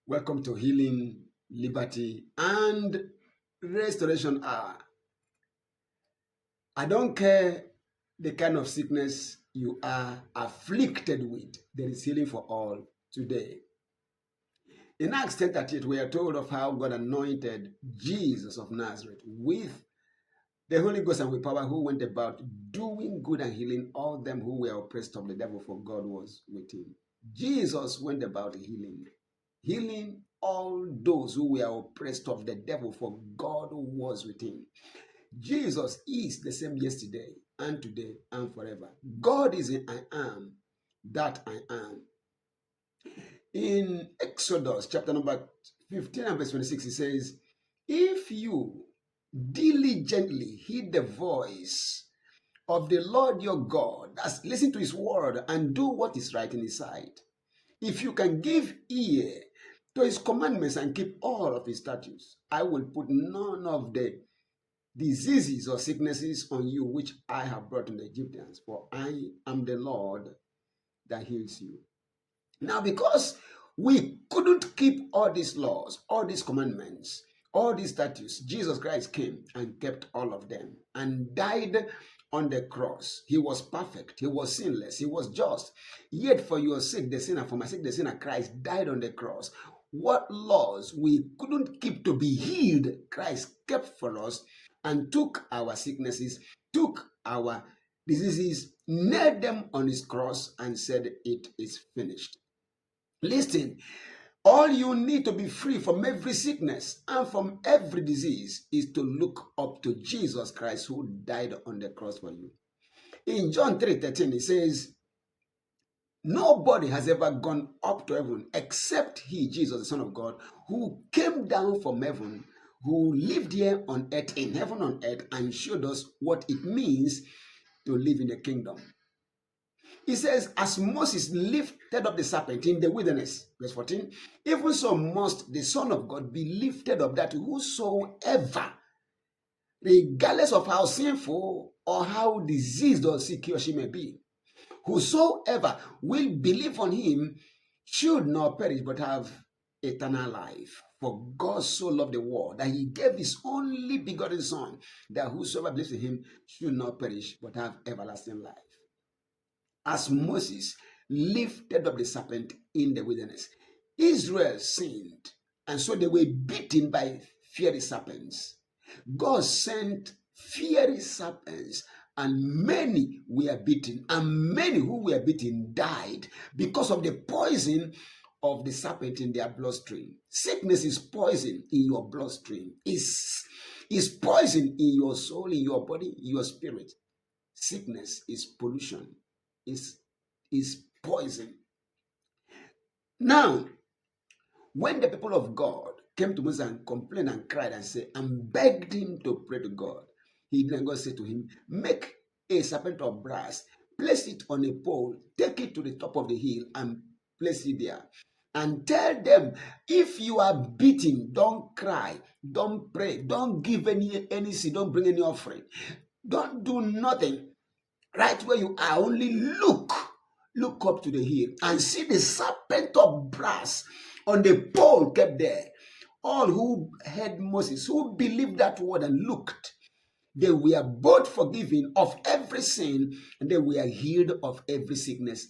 Welcome to Healing, Liberty, and Restoration Hour. I don't care the kind of sickness you are afflicted with, there is healing for all today. In Acts 10:38, we are told of how God anointed Jesus of Nazareth with the Holy Ghost and with power, who went about doing good and healing all them who were oppressed of the devil, for God was with him. Jesus went about healing all those who were oppressed of the devil, for God was with him. Jesus is the same yesterday and today and forever. God is in I am that I am. In Exodus chapter number 15 and verse 26, he says, if you diligently heed the voice of the Lord your God, that's listen to his word and do what is right in his sight, if you can give ear to his commandments and keep all of his statutes, I will put none of the diseases or sicknesses on you which I have brought on the Egyptians, for I am the Lord that heals you. Now, because we couldn't keep all these laws, all these commandments, all these statutes, Jesus Christ came and kept all of them and died on the cross. He was perfect. He was sinless. He was just. Yet for your sake, the sinner, for my sake, the sinner, Christ died on the cross. What laws we couldn't keep to be healed, Christ kept for us and took our sicknesses, took our diseases, nailed them on his cross and said, it is finished. Listen, all you need to be free from every sickness and from every disease is to look up to Jesus Christ, who died on the cross for you. In John 3:13, it says, nobody has ever gone up to heaven except he, Jesus, the Son of God, who came down from heaven, who lived here on earth, in heaven on earth, and showed us what it means to live in the kingdom. He says, as Moses lifted up the serpent in the wilderness, verse 14, even so must the Son of God be lifted up, that whosoever, regardless of how sinful or how diseased or sick he or she may be, whosoever will believe on him should not perish but have eternal life. For God so loved the world that he gave his only begotten Son, that whosoever believes in him should not perish but have everlasting life. As Moses lifted up the serpent in the wilderness, Israel sinned, and so they were beaten by fiery serpents. God sent fiery serpents, and many were beaten, and many who were beaten died because of the poison of the serpent in their bloodstream. Sickness is poison in your bloodstream. Is poison in your soul, in your body, in your spirit. Sickness is pollution. Is poison. Now, when the people of God came to Moses and complained and cried and said and begged him to pray to God, God said to him, make a serpent of brass, place it on a pole, take it to the top of the hill and place it there. And tell them, if you are beaten, don't cry, don't pray, don't give any seed, don't bring any offering, don't do nothing. Right where you are, only look up to the hill and see the serpent of brass on the pole kept there. All who heard Moses, who believed that word and looked, they were both forgiven of every sin and they were healed of every sickness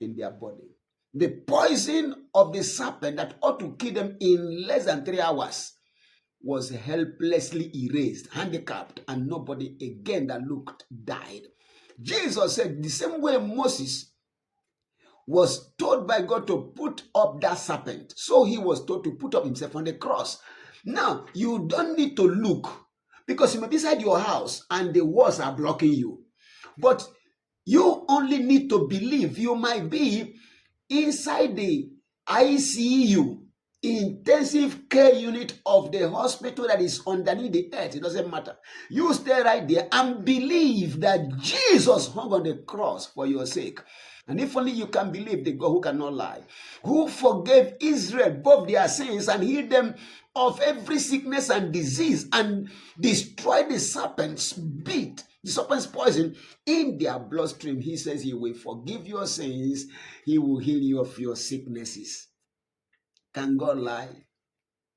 in their body. The poison of the serpent that ought to kill them in less than 3 hours was helplessly erased, handicapped, and nobody again that looked died. Jesus said the same way Moses was told by God to put up that serpent, so he was told to put up himself on the cross. Now, you don't need to look, because you may be inside your house and the walls are blocking you. But you only need to believe. You might be inside the ICU, intensive care unit of the hospital that is underneath the earth. It doesn't matter. You stay right there and believe that Jesus hung on the cross for your sake. And if only you can believe the God who cannot lie, who forgave Israel both their sins and healed them of every sickness and disease and destroyed the serpent's bite, the serpent's poison in their bloodstream. He says he will forgive your sins. He will heal you of your sicknesses. Can God lie?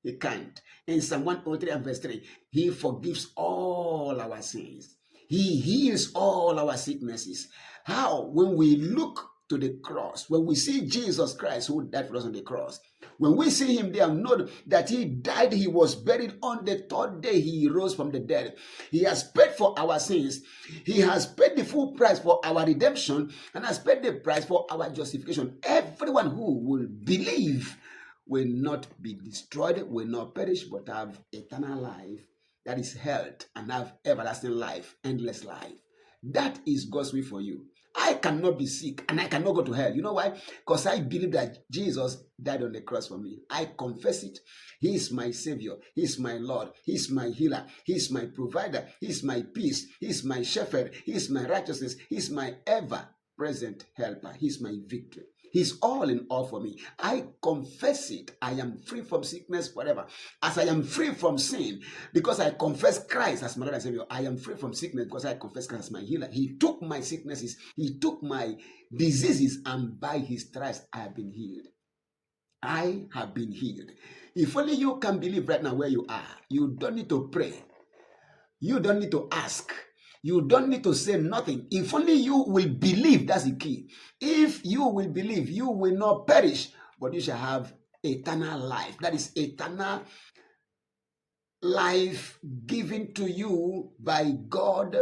He can't. In Psalm 103 and verse 3, He forgives all our sins. He heals all our sicknesses. How? When we look to the cross, when we see Jesus Christ who died for us on the cross, when we see Him there, know that He died, He was buried, on the third day He rose from the dead. He has paid for our sins. He has paid the full price for our redemption and has paid the price for our justification. Everyone who will believe will not be destroyed, will not perish, but have eternal life that is health and have everlasting life, endless life. That is God's will for you. I cannot be sick and I cannot go to hell. You know why? Because I believe that Jesus died on the cross for me. I confess it. He is my Savior. He is my Lord. He is my healer. He is my provider. He is my peace. He is my shepherd. He is my righteousness. He is my ever-present helper. He is my victory. He's all in all for me. I confess it. I am free from sickness forever. As I am free from sin, because I confess Christ as my Lord and Savior, I am free from sickness because I confess Christ as my healer. He took my sicknesses, He took my diseases, and by His stripes I have been healed. I have been healed. If only you can believe right now where you are, you don't need to pray. You don't need to ask. You don't need to say nothing. If only you will believe, that's the key. If you will believe, you will not perish, but you shall have eternal life. That is eternal life given to you by God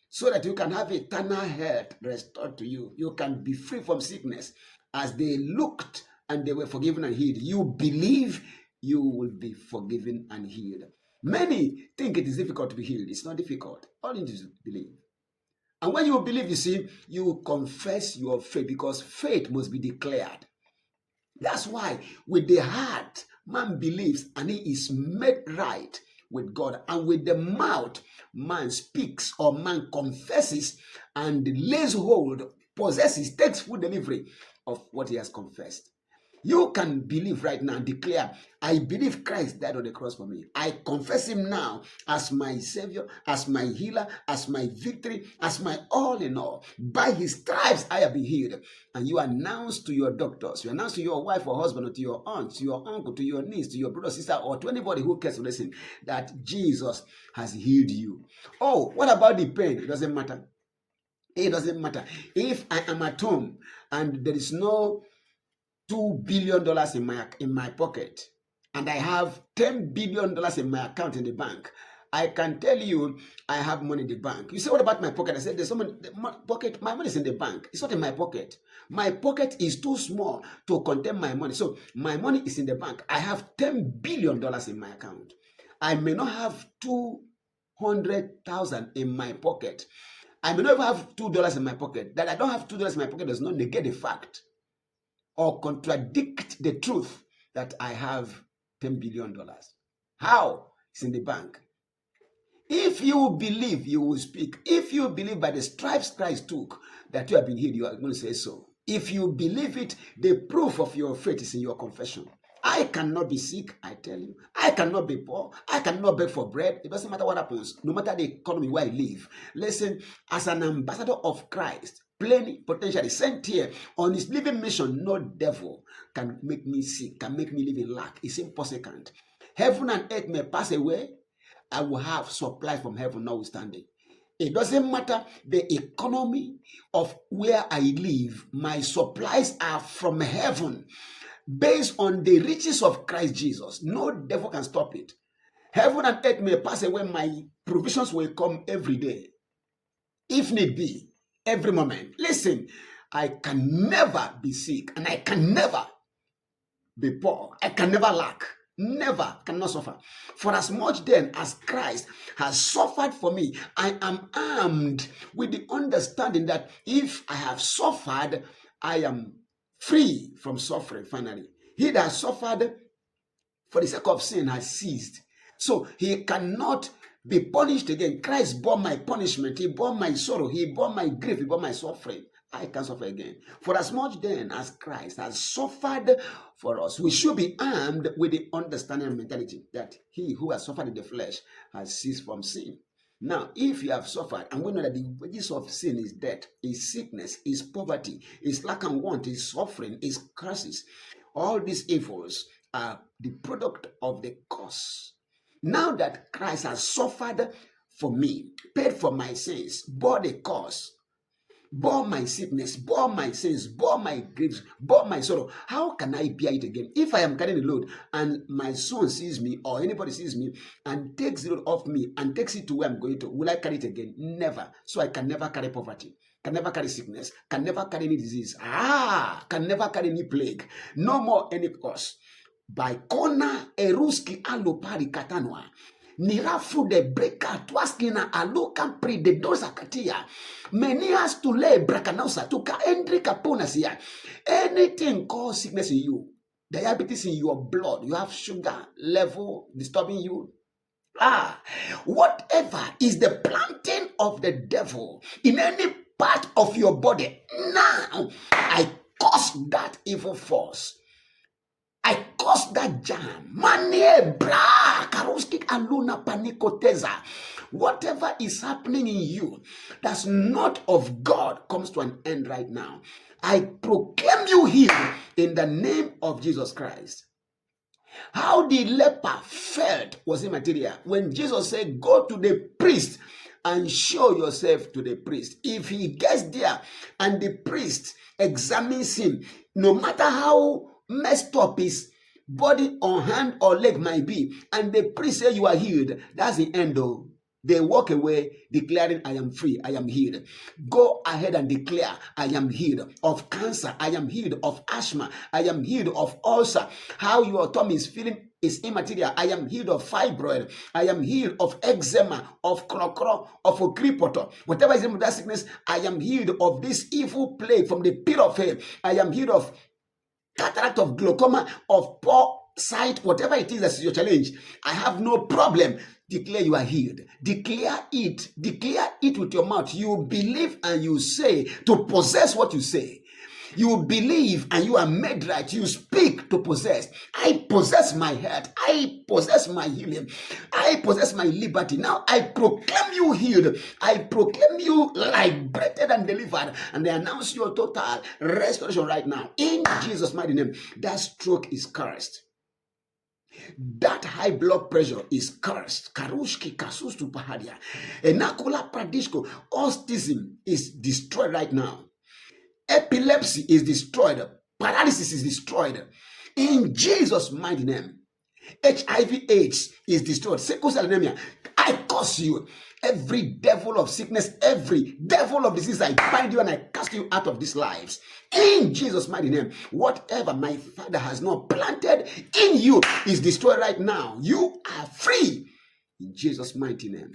so that you can have eternal health restored to you. You can be free from sickness. As they looked and they were forgiven and healed, you believe, you will be forgiven and healed. Many think it is difficult to be healed. It's not difficult. All you need is to believe. And when you believe, you see, you confess your faith, because faith must be declared. That's why with the heart, man believes and he is made right with God. And with the mouth, man speaks or man confesses and lays hold, possesses, takes full delivery of what he has confessed. You can believe right now and declare, I believe Christ died on the cross for me. I confess Him now as my Savior, as my healer, as my victory, as my all in all. By His stripes I have been healed. And you announce to your doctors, you announce to your wife or husband, or to your aunt, to your uncle, to your niece, to your brother, sister, or to anybody who cares to listen, that Jesus has healed you. Oh, what about the pain? It doesn't matter. It doesn't matter. If I am at home and there is no $2 billion in my pocket, and I have $10 billion in my account in the bank, I can tell you I have money in the bank. You say, what about my pocket? I said, there's someone pocket. My money is in the bank. It's not in my pocket. My pocket is too small to contain my money. So my money is in the bank. I have $10 billion in my account. I may not have 200,000 in my pocket. I may not even have $2 in my pocket. That I don't have $2 in my pocket does not negate the fact or contradict the truth that I have $10 billion. How? It's in the bank. If you believe, you will speak. If you believe by the stripes Christ took that you have been healed, you are going to say so. If you believe it, the proof of your faith is in your confession. I cannot be sick, I tell you. I cannot be poor. I cannot beg for bread. It doesn't matter what happens, no matter the economy where I live. Listen, as an ambassador of Christ, plainly, potentially sent here on His living mission, no devil can make me sick, can make me live in lack. It's impossible. Heaven and earth may pass away. I will have supply from heaven notwithstanding. It doesn't matter the economy of where I live. My supplies are from heaven based on the riches of Christ Jesus. No devil can stop it. Heaven and earth may pass away. My provisions will come every day, if need be, every moment. Listen, I can never be sick and I can never be poor. I can never lack. Never, cannot suffer. For as much then as Christ has suffered for me, I am armed with the understanding that if I have suffered, I am free from suffering finally. He that suffered for the sake of sin has ceased. So he cannot be punished again. Christ bore my punishment. He bore my sorrow. He bore my grief. He bore my suffering. I can suffer again. For as much then as Christ has suffered for us, we should be armed with the understanding and mentality that he who has suffered in the flesh has ceased from sin. Now, if you have suffered, and we know that the wages of sin is death, is sickness, is poverty, is lack and want, is suffering, is curses, all these evils are the product of the curse. Now that Christ has suffered for me, paid for my sins, bore the curse, bore my sickness, bore my sins, bore my griefs, bore my sorrow, how can I bear it again? If I am carrying the load and my son sees me or anybody sees me and takes the load off me and takes it to where I'm going to, will I carry it again? Never. So I can never carry poverty, can never carry sickness, can never carry any disease, can never carry any plague, no more any curse. By kona eruski alopari katanwa. Nirafu de breka twaskina alokan pri de dosa katia. Menias to le brakanausa to ka endrika ponasia. Anything cause sickness in you, diabetes in your blood, you have sugar level disturbing you. Whatever is the planting of the devil in any part of your body, now I curse that evil force. I cause that jam. Manie bra karuski aluna panikoteza. Whatever is happening in you that's not of God comes to an end right now. I proclaim you healed in the name of Jesus Christ. How the leper felt was immaterial. When Jesus said, go to the priest and show yourself to the priest. If he gets there and the priest examines him, no matter how messed up his body or hand or leg might be, and the priest say you are healed, that's the end though. They walk away declaring, I am free, I am healed. Go ahead and declare, I am healed of cancer, I am healed of asthma, I am healed of ulcer. How your tummy is feeling is immaterial. I am healed of fibroid, I am healed of eczema, of crocro, of a cripoto. Whatever is in that sickness, I am healed of this evil plague from the pit of hell. I am healed of cataract, of glaucoma, of poor sight, whatever it is that's your challenge. I have no problem. Declare you are healed. Declare it. Declare it with your mouth. You believe and you say to possess what you say. You believe and you are made right. You speak to possess. I possess my health. I possess my healing. I possess my liberty. Now I proclaim you healed. I proclaim you liberated and delivered. And I announce your total restoration right now. In Jesus' mighty name. That stroke is cursed. That high blood pressure is cursed. Karushki kasustu pahadia. Enakula pradishko. Autism is destroyed right now. Epilepsy is destroyed. Paralysis is destroyed. In Jesus' mighty name. HIV/AIDS is destroyed. Sickle cell anemia. I curse you. Every devil of sickness, every devil of disease, I bind you and I cast you out of these lives. In Jesus' mighty name. Whatever my Father has not planted in you is destroyed right now. You are free. In Jesus' mighty name.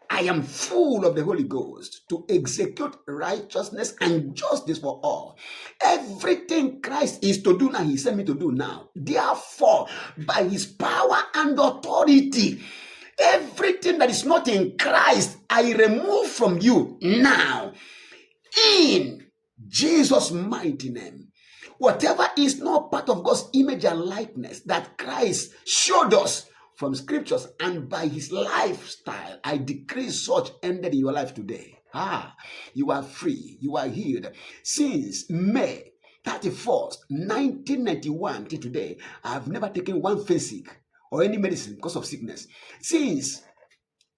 I am full of the Holy Ghost to execute righteousness and justice for all. Everything Christ is to do now, he sent me to do now. Therefore, by his power and authority, everything that is not in Christ, I remove from you now. In Jesus' mighty name. Whatever is not part of God's image and likeness that Christ showed us from scriptures and by his lifestyle, I decree such ended in your life today. You are free. You are healed. Since May 31st, 1991 till today, I have never taken one physic or any medicine because of sickness. Since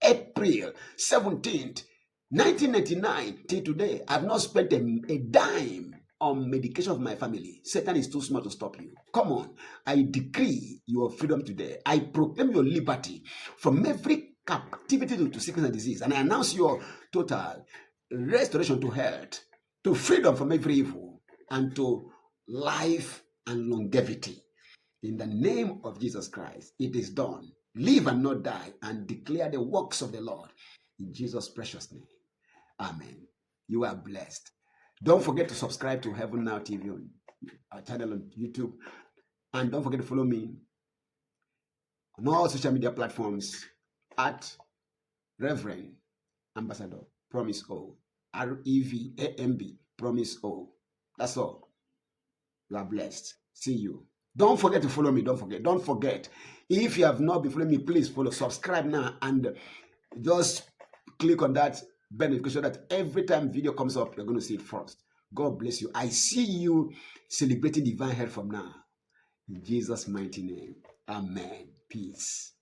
April 17th, 1999 till today, I have not spent a dime on medication of my family. Satan is too smart to stop you. Come on. I decree your freedom today. I proclaim your liberty from every captivity to sickness and disease. And I announce your total restoration to health, to freedom from every evil, and to life and longevity. In the name of Jesus Christ, it is done. Live and not die, and declare the works of the Lord. In Jesus' precious name. Amen. You are blessed. Don't forget to subscribe to Heaven Now TV on our channel on YouTube. And don't forget to follow me on all social media platforms at Reverend Ambassador Promise O. REVAMB Promise O. That's all. You are blessed. See you. Don't forget to follow me. Don't forget. If you have not been following me, please follow. Subscribe now and just click on that bell notification so that every time video comes up, you're going to see it first. God bless you. I see you celebrating divine health from now. In Jesus' mighty name. Amen. Peace.